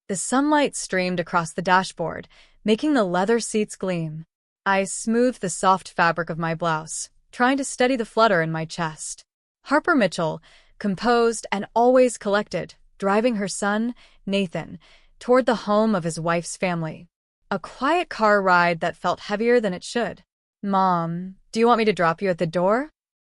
The sunlight streamed across the dashboard, making the leather seats gleam. I smoothed the soft fabric of my blouse, trying to steady the flutter in my chest. Harper Mitchell, composed and always collected, driving her son, Nathan, toward the home of his wife's family. A quiet car ride that felt heavier than it should. "Mom, do you want me to drop you at the door?"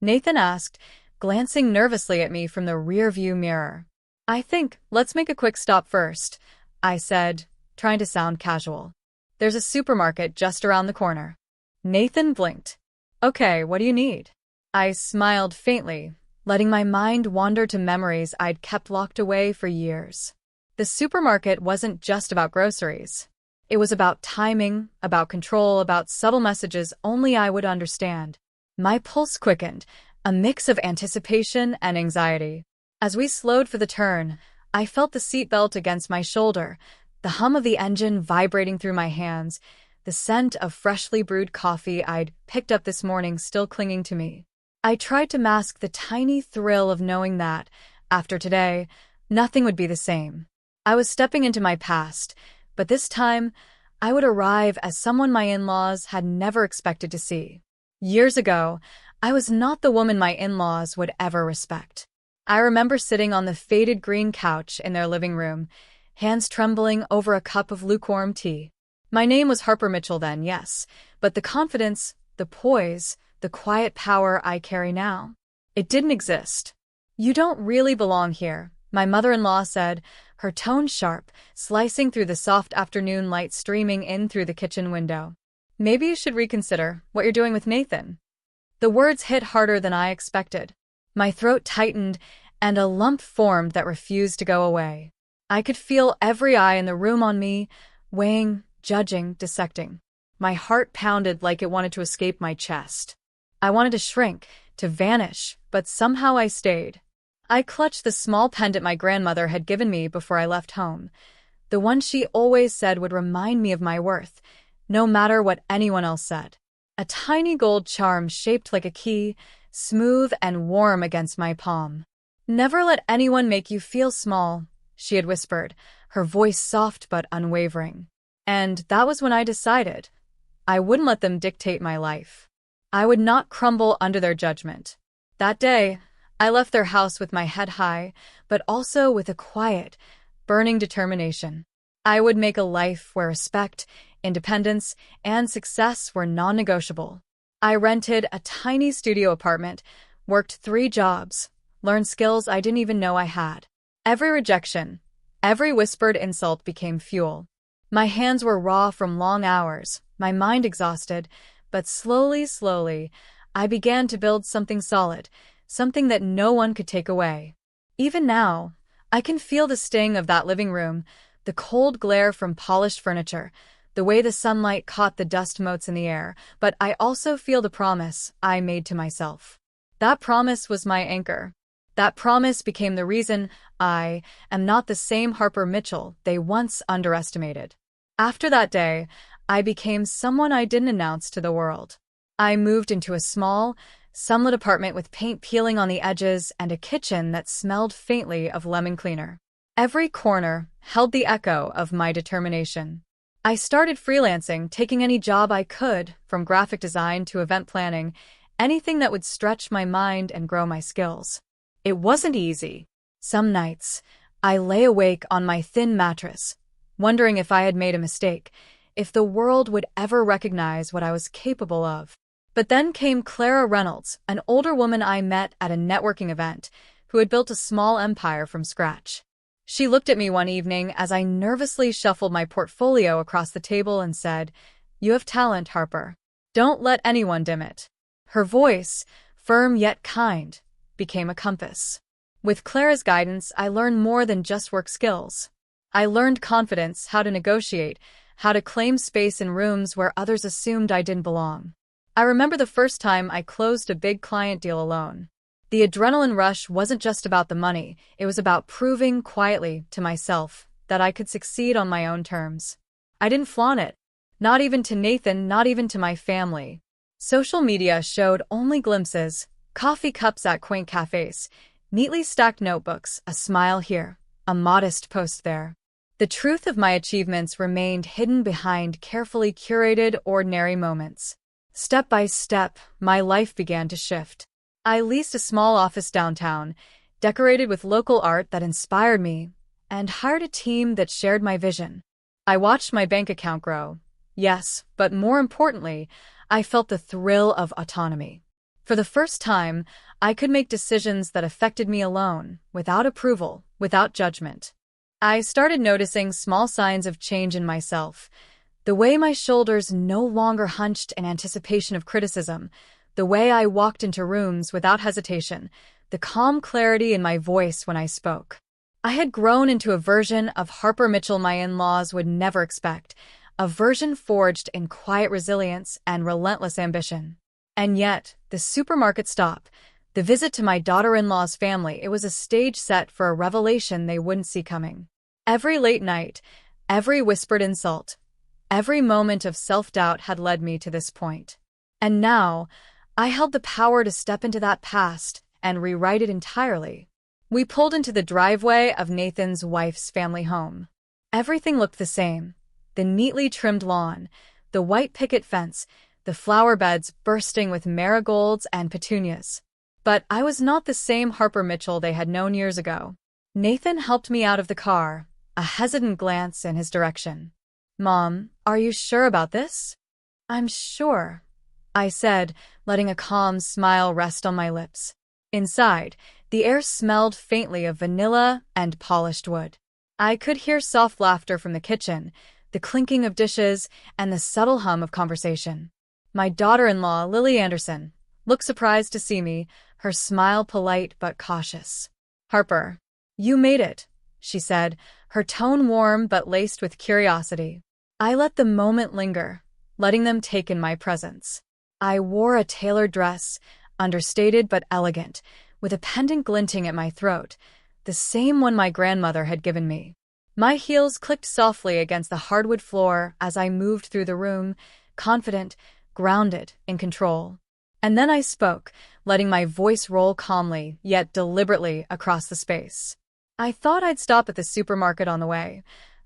Nathan asked, glancing nervously at me from the rearview mirror. "I think let's make a quick stop first," I said, trying to sound casual. "There's a supermarket just around the corner." Nathan blinked. "Okay, what do you need?" I smiled faintly, letting my mind wander to memories I'd kept locked away for years. The supermarket wasn't just about groceries. It was about timing, about control, about subtle messages only I would understand. My pulse quickened, a mix of anticipation and anxiety. As we slowed for the turn, I felt the seatbelt against my shoulder, the hum of the engine vibrating through my hands, the scent of freshly brewed coffee I'd picked up this morning still clinging to me. I tried to mask the tiny thrill of knowing that, after today, nothing would be the same. I was stepping into my past, but this time, I would arrive as someone my in-laws had never expected to see. Years ago, I was not the woman my in-laws would ever respect. I remember sitting on the faded green couch in their living room, hands trembling over a cup of lukewarm tea. My name was Harper Mitchell then, yes, but the confidence, the poise, the quiet power I carry now, it didn't exist. "You don't really belong here," my mother-in-law said, her tone sharp, slicing through the soft afternoon light streaming in through the kitchen window. "Maybe you should reconsider what you're doing with Nathan." The words hit harder than I expected. My throat tightened, and a lump formed that refused to go away. I could feel every eye in the room on me, weighing, judging, dissecting. My heart pounded like it wanted to escape my chest. I wanted to shrink, to vanish, but somehow I stayed. I clutched the small pendant my grandmother had given me before I left home, the one she always said would remind me of my worth, no matter what anyone else said. A tiny gold charm shaped like a key, smooth and warm against my palm. "Never let anyone make you feel small," she had whispered, her voice soft but unwavering. And that was when I decided I wouldn't let them dictate my life. I would not crumble under their judgment. That day, I left their house with my head high, but also with a quiet, burning determination. I would make a life where respect, independence, and success were non-negotiable. I rented a tiny studio apartment, worked 3 jobs, learned skills I didn't even know I had. Every rejection, every whispered insult became fuel. My hands were raw from long hours, my mind exhausted, but slowly, I began to build something solid, something that no one could take away. Even now, I can feel the sting of that living room, the cold glare from polished furniture, the way the sunlight caught the dust motes in the air, but I also feel the promise I made to myself. That promise was my anchor. That promise became the reason I am not the same Harper Mitchell they once underestimated. After that day, I became someone I didn't announce to the world. I moved into a small, sunlit apartment with paint peeling on the edges and a kitchen that smelled faintly of lemon cleaner. Every corner held the echo of my determination. I started freelancing, taking any job I could, from graphic design to event planning, anything that would stretch my mind and grow my skills. It wasn't easy. Some nights, I lay awake on my thin mattress, wondering if I had made a mistake, if the world would ever recognize what I was capable of. But then came Clara Reynolds, an older woman I met at a networking event, who had built a small empire from scratch. She looked at me one evening as I nervously shuffled my portfolio across the table and said, "You have talent, Harper. Don't let anyone dim it." Her voice, firm yet kind, became a compass. With Clara's guidance, I learned more than just work skills. I learned confidence, how to negotiate, how to claim space in rooms where others assumed I didn't belong. I remember the first time I closed a big client deal alone. The adrenaline rush wasn't just about the money, it was about proving quietly to myself that I could succeed on my own terms. I didn't flaunt it, not even to Nathan, not even to my family. Social media showed only glimpses, coffee cups at quaint cafes, neatly stacked notebooks, a smile here, a modest post there. The truth of my achievements remained hidden behind carefully curated ordinary moments. Step by step, my life began to shift. I leased a small office downtown, decorated with local art that inspired me, and hired a team that shared my vision. I watched my bank account grow. Yes, but more importantly, I felt the thrill of autonomy. For the first time, I could make decisions that affected me alone, without approval, without judgment. I started noticing small signs of change in myself. The way my shoulders no longer hunched in anticipation of criticism, the way I walked into rooms without hesitation, the calm clarity in my voice when I spoke. I had grown into a version of Harper Mitchell my in-laws would never expect, a version forged in quiet resilience and relentless ambition. And yet, the supermarket stop, the visit to my daughter-in-law's family, it was a stage set for a revelation they wouldn't see coming. Every late night, every whispered insult, every moment of self-doubt had led me to this point. And now, I held the power to step into that past and rewrite it entirely. We pulled into the driveway of Nathan's wife's family home. Everything looked the same. The neatly trimmed lawn, the white picket fence, the flower beds bursting with marigolds and petunias. But I was not the same Harper Mitchell they had known years ago. Nathan helped me out of the car, a hesitant glance in his direction. "Mom, are you sure about this?" "I'm sure," I said, letting a calm smile rest on my lips. Inside, the air smelled faintly of vanilla and polished wood. I could hear soft laughter from the kitchen, the clinking of dishes, and the subtle hum of conversation. My daughter-in-law, Lily Anderson, looked surprised to see me, her smile polite but cautious. "Harper, you made it," she said, her tone warm but laced with curiosity. I let the moment linger, letting them take in my presence. I wore a tailored dress, understated but elegant, with a pendant glinting at my throat, the same one my grandmother had given me. My heels clicked softly against the hardwood floor as I moved through the room, confident, grounded, in control. And then I spoke, letting my voice roll calmly, yet deliberately, across the space. "I thought I'd stop at the supermarket on the way,"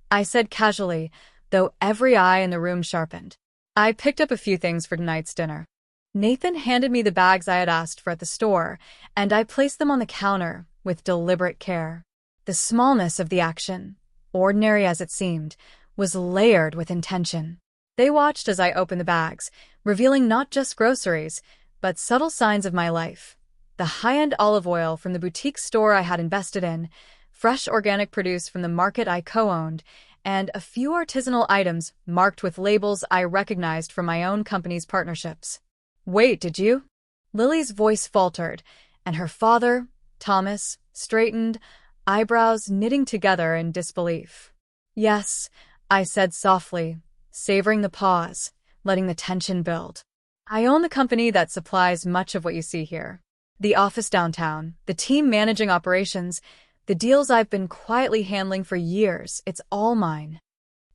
I said casually, though every eye in the room sharpened. "I picked up a few things for tonight's dinner." Nathan handed me the bags I had asked for at the store, and I placed them on the counter with deliberate care. The smallness of the action, ordinary as it seemed, was layered with intention. They watched as I opened the bags, revealing not just groceries, but subtle signs of my life. The high-end olive oil from the boutique store I had invested in, fresh organic produce from the market I co-owned, and a few artisanal items marked with labels I recognized from my own company's partnerships. "Wait, did you?" Lily's voice faltered, and her father, Thomas, straightened, eyebrows knitting together in disbelief. "Yes," I said softly, savoring the pause, letting the tension build. "I own the company that supplies much of what you see here. The office downtown, the team managing operations, the deals I've been quietly handling for years, it's all mine."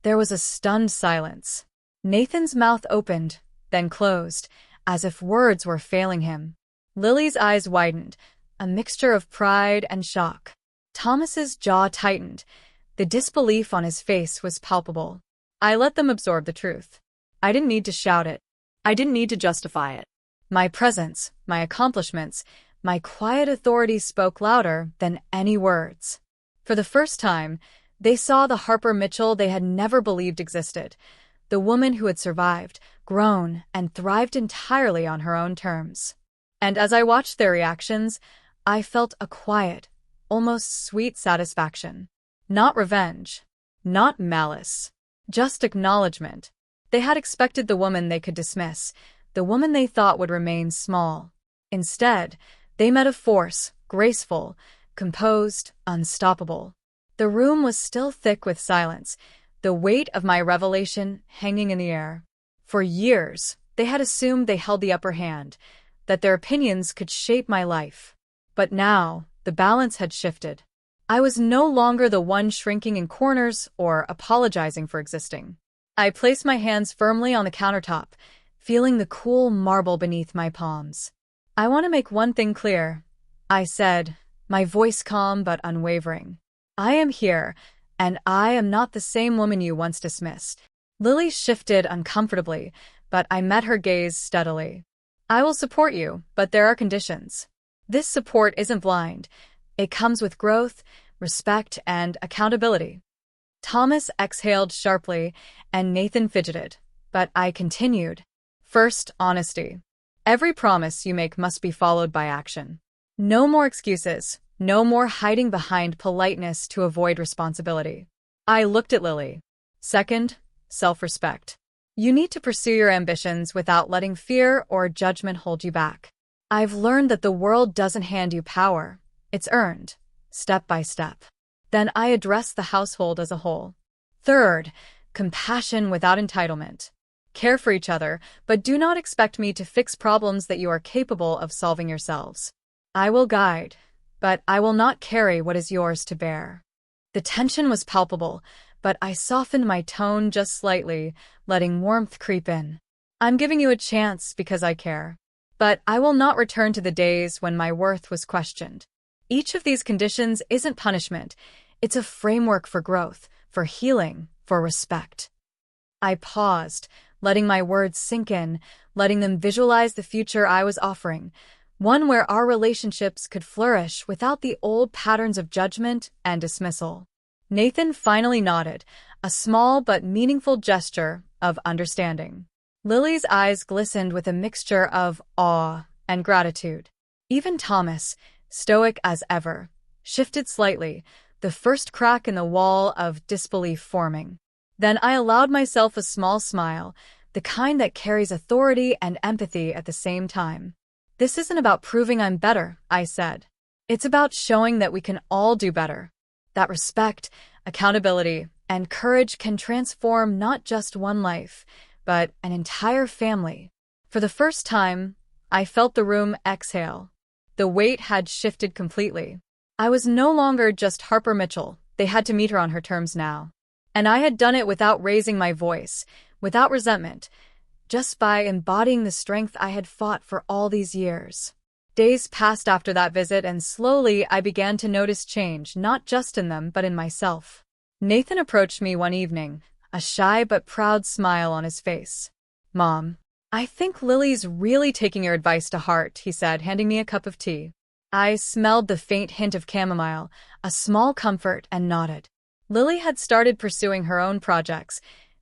There was a stunned silence. Nathan's mouth opened, then closed, as if words were failing him. Lily's eyes widened, a mixture of pride and shock. Thomas's jaw tightened. The disbelief on his face was palpable. I let them absorb the truth. I didn't need to shout it. I didn't need to justify it. My presence, my accomplishments, my quiet authority spoke louder than any words. For the first time, they saw the Harper Mitchell they had never believed existed, the woman who had survived, grown, and thrived entirely on her own terms. And as I watched their reactions, I felt a quiet, almost sweet satisfaction. Not revenge, not malice, just acknowledgement. They had expected the woman they could dismiss, the woman they thought would remain small. Instead, they met a force, graceful, composed, unstoppable. The room was still thick with silence, the weight of my revelation hanging in the air. For years, they had assumed they held the upper hand, that their opinions could shape my life. But now, the balance had shifted. I was no longer the one shrinking in corners or apologizing for existing. I placed my hands firmly on the countertop, feeling the cool marble beneath my palms. "I want to make one thing clear," I said, my voice calm but unwavering. "I am here, and I am not the same woman you once dismissed. Lily shifted uncomfortably, but I met her gaze steadily. I will support you, but there are conditions. This support isn't blind. It comes with growth, respect, and accountability. Thomas exhaled sharply, and Nathan fidgeted, but I continued. First, honesty. Every promise you make must be followed by action. No more excuses, no more hiding behind politeness to avoid responsibility. I looked at Lily. Second, self-respect. You need to pursue your ambitions without letting fear or judgment hold you back. I've learned that the world doesn't hand you power. It's earned, step by step. Then I address the household as a whole. Third, compassion without entitlement. Care for each other, but do not expect me to fix problems that you are capable of solving yourselves. I will guide, but I will not carry what is yours to bear. The tension was palpable, but I softened my tone just slightly, letting warmth creep in. I'm giving you a chance because I care. But I will not return to the days when my worth was questioned. Each of these conditions isn't punishment. It's a framework for growth, for healing, for respect. I paused, letting my words sink in, letting them visualize the future I was offering, one where our relationships could flourish without the old patterns of judgment and dismissal. Nathan finally nodded, a small but meaningful gesture of understanding. Lily's eyes glistened with a mixture of awe and gratitude. Even Thomas, stoic as ever, shifted slightly, the first crack in the wall of disbelief forming. Then I allowed myself a small smile, the kind that carries authority and empathy at the same time. This isn't about proving I'm better, I said. It's about showing that we can all do better. That respect, accountability, and courage can transform not just one life, but an entire family. For the first time, I felt the room exhale. The weight had shifted completely. I was no longer just Harper Mitchell. They had to meet her on her terms now. And I had done it without raising my voice, without resentment, just by embodying the strength I had fought for all these years. Days passed after that visit, and slowly I began to notice change, not just in them, but in myself. Nathan approached me one evening, a shy but proud smile on his face. Mom, I think Lily's really taking your advice to heart, he said, handing me a cup of tea. I smelled the faint hint of chamomile, a small comfort, and nodded. Lily had started pursuing her own projects,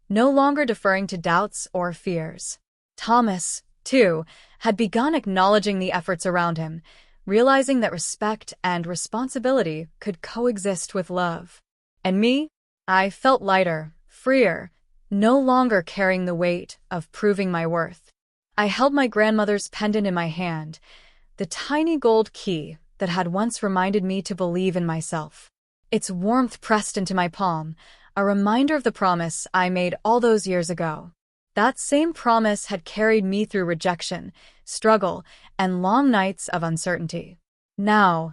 no longer deferring to doubts or fears. Thomas, too, had begun acknowledging the efforts around him, realizing that respect and responsibility could coexist with love. And me? I felt lighter, freer, no longer carrying the weight of proving my worth. I held my grandmother's pendant in my hand, the tiny gold key that had once reminded me to believe in myself. Its warmth pressed into my palm, a reminder of the promise I made all those years ago. That same promise had carried me through rejection, struggle, and long nights of uncertainty. Now,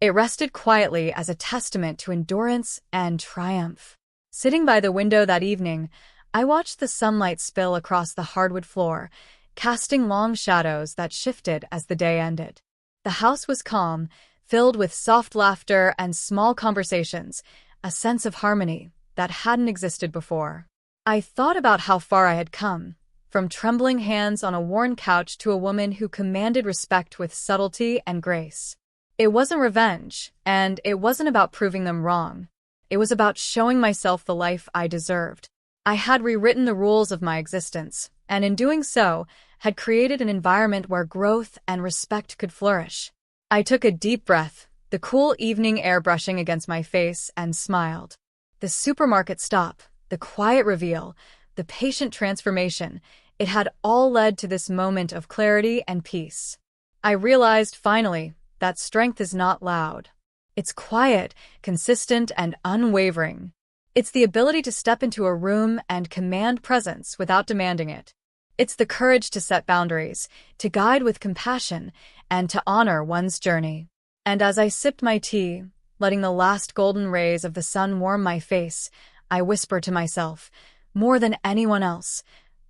it rested quietly as a testament to endurance and triumph. Sitting by the window that evening, I watched the sunlight spill across the hardwood floor, casting long shadows that shifted as the day ended. The house was calm, filled with soft laughter and small conversations, a sense of harmony that hadn't existed before. I thought about how far I had come, from trembling hands on a worn couch to a woman who commanded respect with subtlety and grace. It wasn't revenge, and it wasn't about proving them wrong. It was about showing myself the life I deserved. I had rewritten the rules of my existence, and in doing so, had created an environment where growth and respect could flourish. I took a deep breath, the cool evening air brushing against my face, and smiled. The supermarket stop, the quiet reveal, the patient transformation, it had all led to this moment of clarity and peace. I realized, finally, that strength is not loud. It's quiet, consistent, and unwavering. It's the ability to step into a room and command presence without demanding it. It's the courage to set boundaries, to guide with compassion, and to honor one's journey. And as I sipped my tea, letting the last golden rays of the sun warm my face, I whispered to myself, more than anyone else,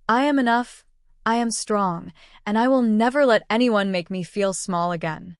I am enough, I am strong, and I will never let anyone make me feel small again.